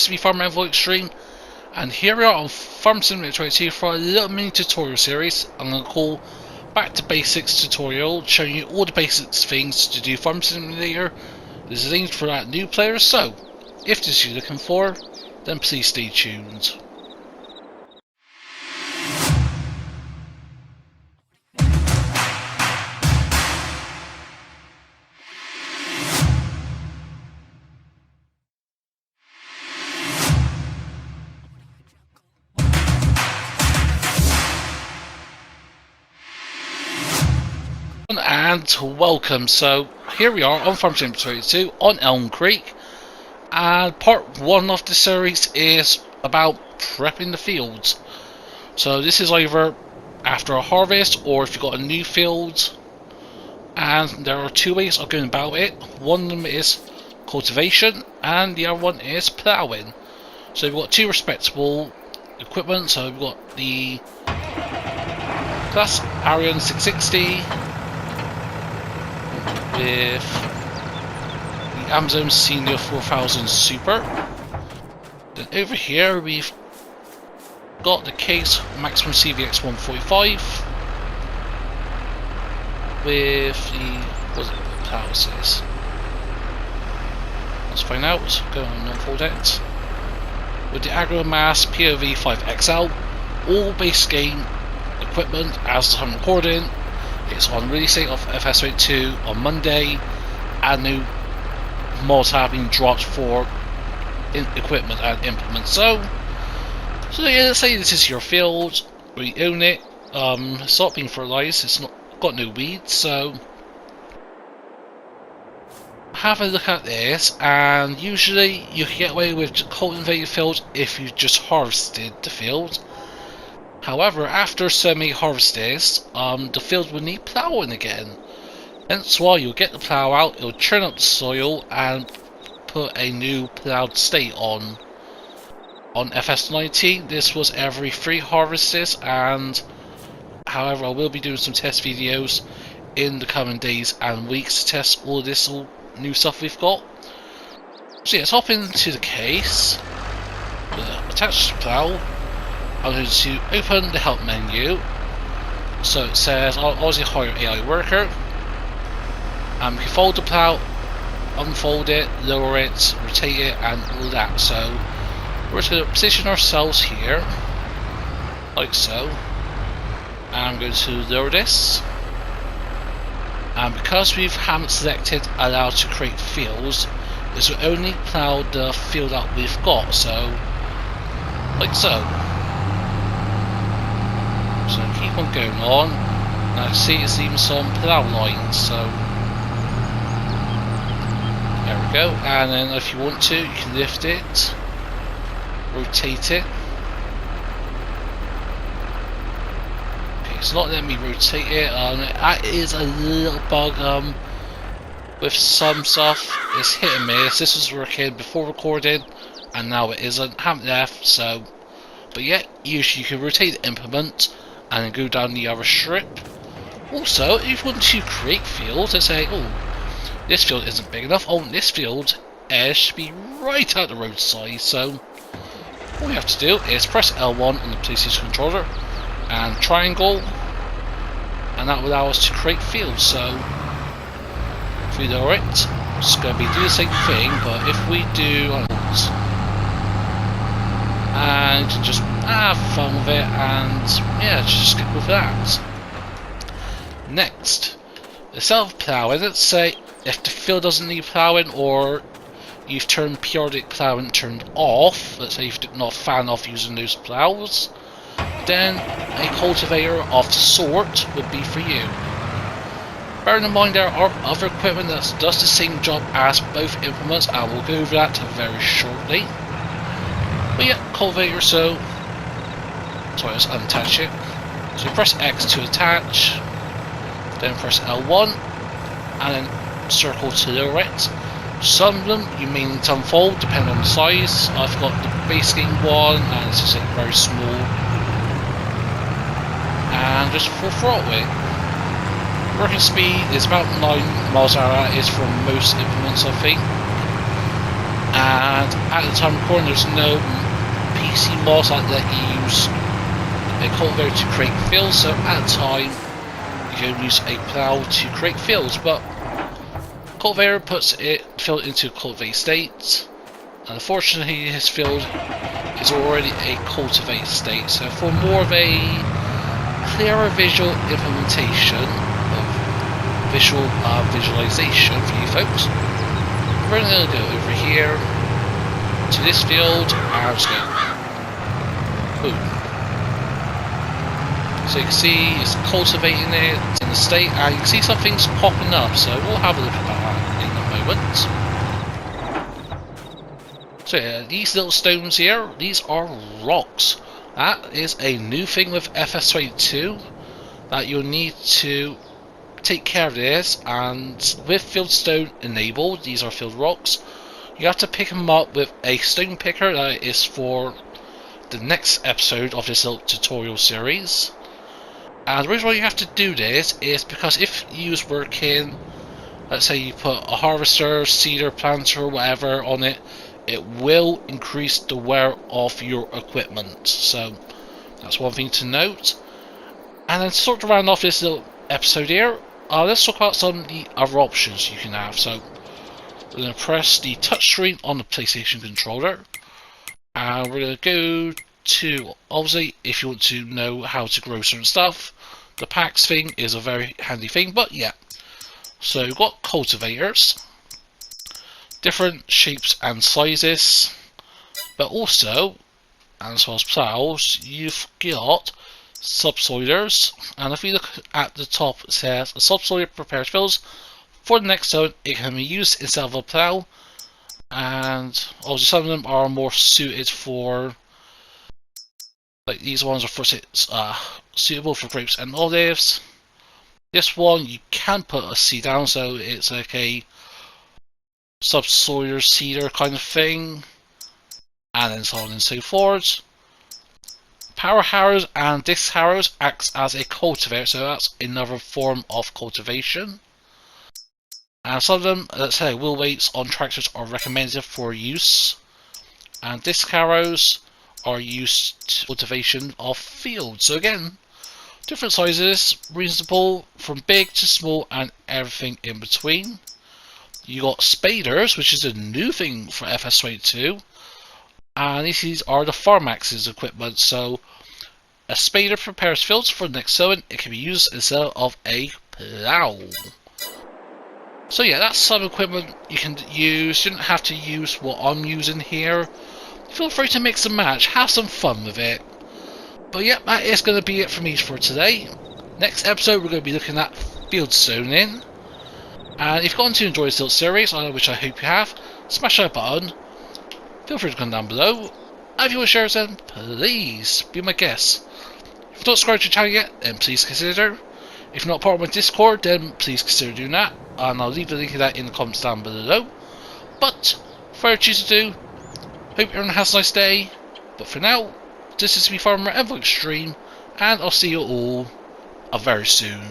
to be Farmer EnvoyXtreme, and here we are on Farm Simulator 22 for a little mini tutorial series. I'm going to call Back to Basics tutorial, showing you all the basics things to do Farm Simulator. This is aimed for that new players, so if this is what you're looking for, then please stay tuned. And welcome. So here we are on Farm Simulator 22 on Elm Creek, and part 1 of the series is about prepping the fields. So this is either after a harvest or if you've got a new field, and there are 2 ways of going about it. One of them is cultivation and the other one is plowing. So we've got 2 respectable equipment. So we've got the Class Arian 660 with the Amazon Senior 4000 Super. Then over here we've got the Case Maximum CVX 145 with the, what's it, plows. Let's find out. Go on unfold it. With the AgroMass POV 5XL, all base game equipment as I'm recording. It's on release date of FS22 on Monday, and new mods have been dropped for equipment and implements. So yeah, let's say this is your field, we own it. It's not being fertilized, it's not got no weeds, so have a look at this. And usually you can get away with cultivating the field if you just harvested the field. However, after so many harvests, the field will need plowing again. Hence why you'll get the plow out, it'll churn up the soil and put a new plowed state on. On FS19, this was every 3 harvests, and however, I will be doing some test videos in the coming days and weeks to test all this new stuff we've got. So yeah, let's hop into the case, attach the plow. I'm going to open the help menu. So it says I'll obviously hire AI worker. We can fold the plow, unfold it, lower it, rotate it, and all that. So we're just going to position ourselves here, like so. And I'm going to lower this. And because we haven't selected allow to create fields, this will only plow the field that we've got. So, like so. So keep on going on. Now see it's even some plow lines, so there we go. And then if you want to, you can lift it, rotate it. Okay, it's not letting me rotate it. That is a little bug with some stuff. It's hit and miss. This was working before recording and now it isn't. Haven't left, so but yeah, usually you can rotate the implement and then go down the other strip. Also, if you want to create fields, let's say, oh, this field isn't big enough. Oh, this field should be right at the roadside. So all we have to do is press L1 on the PlayStation controller and triangle, and that will allow us to create fields. So if we lower it, it's going to be doing the same thing, but if we do, and just have fun with it, and yeah, just skip with that. Next, the self-ploughing. Let's say if the field doesn't need ploughing, or you've turned periodic ploughing turned off, let's say you're not a fan of using those ploughs, then a cultivator of the sort would be for you. Bearing in mind there are other equipment that does the same job as both implements, and we'll go over that very shortly. But yeah, cultivator, so let's unattach it. So you press X to attach, then press L1, and then circle to lower it. Some of them you may need to unfold depending on the size. I've got the base game one, and it's just like very small, and just full throttle it. Working speed is about 9 miles an hour, is for most implements I think. And at the time of recording, there's no PC mods that let you use a cultivator to create fields, so at the time you can use a plow to create fields, but cultivator puts it field into cultivate state, and unfortunately his field is already a cultivate state, so for more of a clearer visual implementation of visualization for you folks, we're going to go over here to this field and just go boom. So you can see it's cultivating it in the state, and you can see some things popping up, so we'll have a look at that in a moment. So yeah, these little stones here, these are rocks. That is a new thing with FS22, that you'll need to take care of this, and with fieldstone enabled, these are field rocks, you have to pick them up with a stone picker that is for the next episode of this little tutorial series. And the reason why you have to do this is because if you was working, let's say you put a harvester, seeder, planter, whatever on it, it will increase the wear of your equipment. So that's one thing to note. And then to sort of round off this little episode here, let's talk about some of the other options you can have. So we're going to press the touchscreen on the PlayStation controller, and we're going to go to, obviously, if you want to know how to grow certain stuff, the packs thing is a very handy thing, but yeah. So we've got cultivators, different shapes and sizes, but also, as well as plows, you've got subsoilers, and if you look at the top, it says a subsoiler prepares fields for the next zone. It can be used instead of a plow, and obviously some of them are more suited for, like these ones are for suitable for grapes and olives. This one you can put a seed down, so it's like a subsoiler seeder kind of thing, and then so on and so forth. Power harrows and disc harrows acts as a cultivator, so that's another form of cultivation. And some of them, let's say, wheel weights on tractors are recommended for use, and disc harrows are used for cultivation of fields. So again, different sizes, reasonable from big to small and everything in between. You got spaders, which is a new thing for FS22, and these are the farm axes equipment. So a spader prepares fields for the next sowing. It can be used instead of a plow. So yeah, that's some equipment you can use. You don't have to use what I'm using here. Feel free to mix and match, have some fun with it. But yeah, that is going to be it for me for today. Next episode we're going to be looking at field zoning. And if you've gotten to enjoy this little series, which I hope you have, smash that button. Feel free to comment down below. And if you want to share it, then please be my guest. If you've not subscribed to the channel yet, then please consider. If you're not part of my Discord, then please consider doing that. And I'll leave the link to that in the comments down below. But, whatever you choose to do, hope everyone has a nice day. But for now, this is me, Farmer EnvoyXtreme, and I'll see you all very soon.